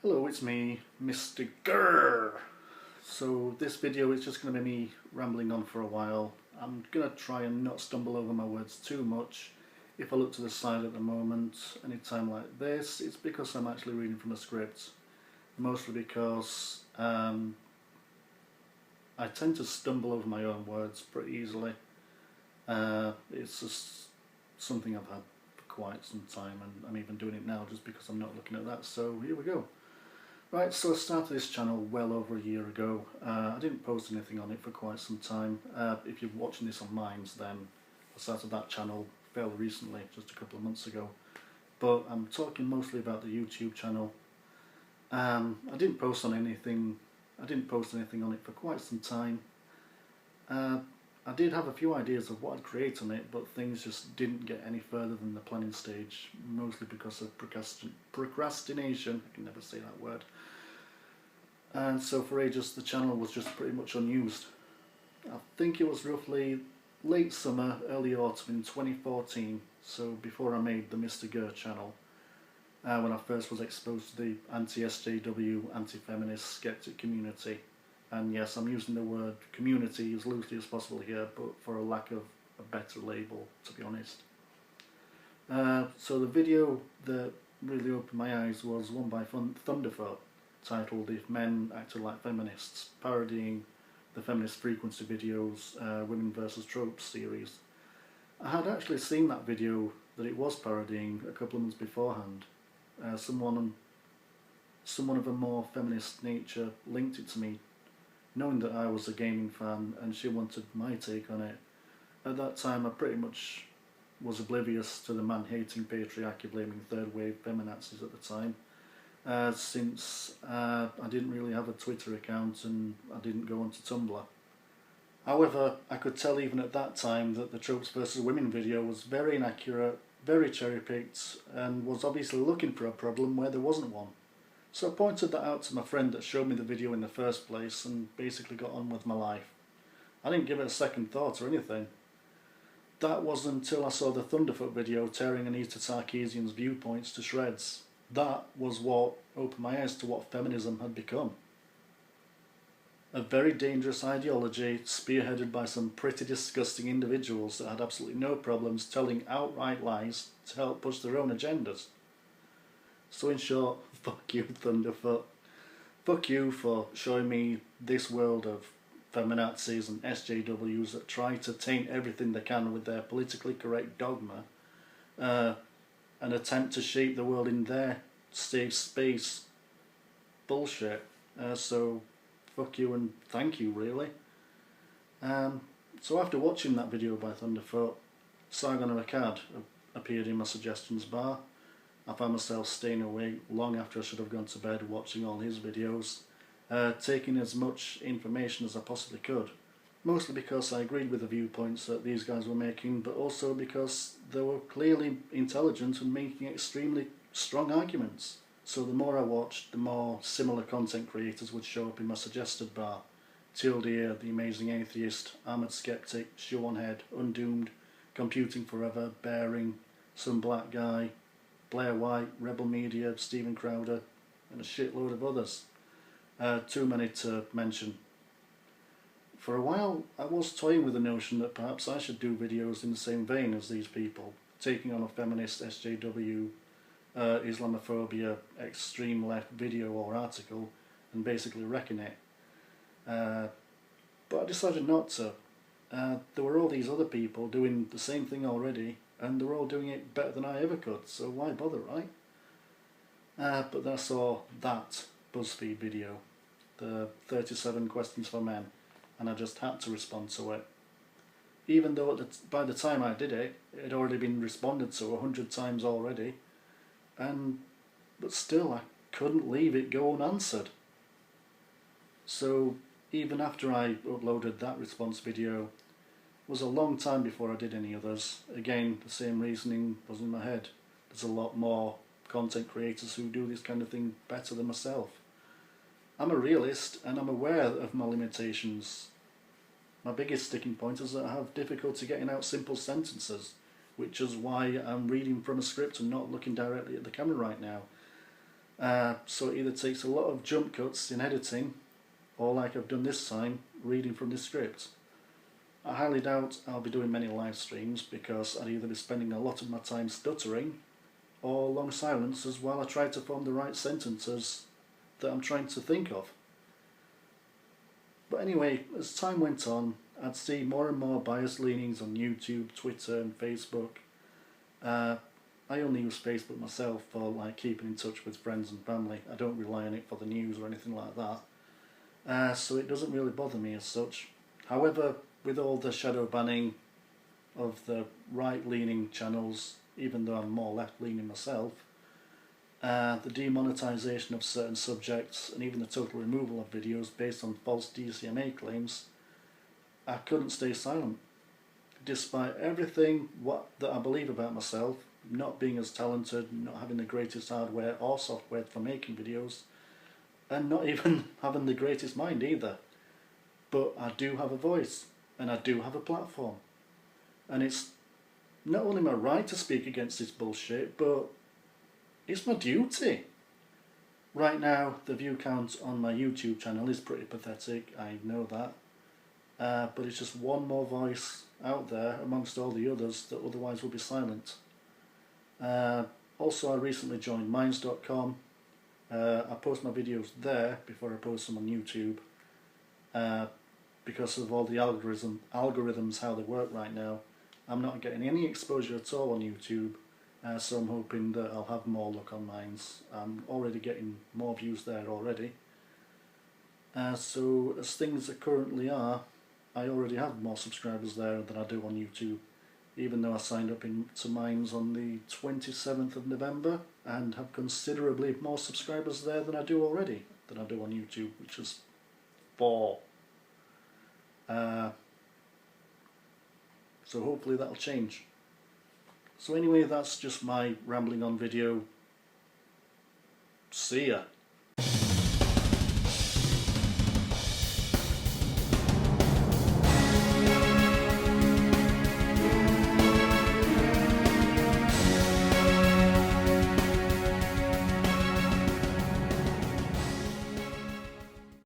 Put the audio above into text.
Hello, it's me, Mr. Grrr. So this video is just going to be me rambling on for a while. I'm going to try and not stumble over my words too much. If I look to the side at the moment, anytime like this, it's because I'm actually reading from a script. Mostly because I tend to stumble over my own words pretty easily. It's just something I've had for quite some time, and I'm even doing it now just because I'm not looking at that, so here we go. Right, so I started this channel well over a year ago. I didn't post anything on it for quite some time. If you're watching this on Minds, then I started that channel fairly recently, just a couple of months ago. But I'm talking mostly about the YouTube channel. I didn't post anything on it for quite some time. I did have a few ideas of what I'd create on it, but things just didn't get any further than the planning stage, mostly because of procrastination. I can never say that word. And so for ages the channel was just pretty much unused. I think it was roughly late summer, early autumn in 2014, so before I made the Mr. Grrr channel, when I first was exposed to the anti-SJW, anti-feminist, skeptic community. And yes, I'm using the word community as loosely as possible here, but for a lack of a better label, to be honest. So the video that really opened my eyes was one by Thunderfoot, titled If Men Acted Like Feminists, parodying the Feminist Frequency videos Women vs. Tropes series. I had actually seen that video that it was parodying a couple of months beforehand. Someone of a more feminist nature linked it to me, knowing that I was a gaming fan and she wanted my take on it. At that time I pretty much was oblivious to the man-hating patriarchy blaming third-wave feminazis at the time, since I didn't really have a Twitter account and I didn't go onto Tumblr. However, I could tell even at that time that the Tropes vs. Women video was very inaccurate, very cherry-picked, and was obviously looking for a problem where there wasn't one. So I pointed that out to my friend that showed me the video in the first place and basically got on with my life. I didn't give it a second thought or anything. That wasn't until I saw the Thunderfoot video tearing Anita Sarkeesian's viewpoints to shreds. That was what opened my eyes to what feminism had become. A very dangerous ideology spearheaded by some pretty disgusting individuals that had absolutely no problems telling outright lies to help push their own agendas. So in short, fuck you Thunderfoot. Fuck you for showing me this world of feminazis and SJWs that try to taint everything they can with their politically correct dogma, and attempt to shape the world in their safe space bullshit. So fuck you and thank you, really. So after watching that video by Thunderfoot, Sargon of Akkad appeared in my suggestions bar. I found myself staying awake long after I should have gone to bed watching all his videos, taking as much information as I possibly could. Mostly because I agreed with the viewpoints that these guys were making, but also because they were clearly intelligent and making extremely strong arguments. So the more I watched, the more similar content creators would show up in my suggested bar. Tildeer, The Amazing Atheist, Armoured Skeptic, Shoe on Head, Undoomed, Computing Forever, Bearing, Some Black Guy, Blair White, Rebel Media, Stephen Crowder, and a shitload of others. Too many to mention. For a while I was toying with the notion that perhaps I should do videos in the same vein as these people, taking on a feminist SJW, Islamophobia, extreme left video or article and basically wrecking it. But I decided not to. There were all these other people doing the same thing already, and they were all doing it better than I ever could, so why bother, right? But then I saw that BuzzFeed video, the 37 questions for men, and I just had to respond to it. Even though by the time I did it, it had already been responded to 100 times already, but still I couldn't leave it go unanswered. So even after I uploaded that response video, it was a long time before I did any others. Again, the same reasoning was in my head. There's a lot more content creators who do this kind of thing better than myself. I'm a realist and I'm aware of my limitations. My biggest sticking point is that I have difficulty getting out simple sentences, which is why I'm reading from a script and not looking directly at the camera right now. So it either takes a lot of jump cuts in editing, or like I've done this time, reading from the script. I highly doubt I'll be doing many live streams because I'd either be spending a lot of my time stuttering or long silences while I try to form the right sentences that I'm trying to think of. But anyway, as time went on, I'd see more and more biased leanings on YouTube, Twitter and Facebook. I only use Facebook myself for like keeping in touch with friends and family. I don't rely on it for the news or anything like that. So it doesn't really bother me as such. However, with all the shadow banning of the right-leaning channels, even though I'm more left-leaning myself, the demonetisation of certain subjects and even the total removal of videos based on false DCMA claims, I couldn't stay silent. Despite everything that I believe about myself, not being as talented, not having the greatest hardware or software for making videos, and not even having the greatest mind either. But I do have a voice, and I do have a platform. And it's not only my right to speak against this bullshit, but it's my duty. Right now, the view count on my YouTube channel is pretty pathetic, I know that. But it's just one more voice out there amongst all the others that otherwise will be silent. Also, I recently joined Minds.com. I post my videos there before I post them on YouTube. Because of all the algorithms, how they work right now, I'm not getting any exposure at all on YouTube. So I'm hoping that I'll have more luck on Minds. I'm already getting more views there already. So as things currently are, I already have more subscribers there than I do on YouTube, even though I signed up to Minds on the 27th of November and have considerably more subscribers there than I do on YouTube, which is 4. So hopefully that'll change. So anyway, that's just my rambling on video. See ya.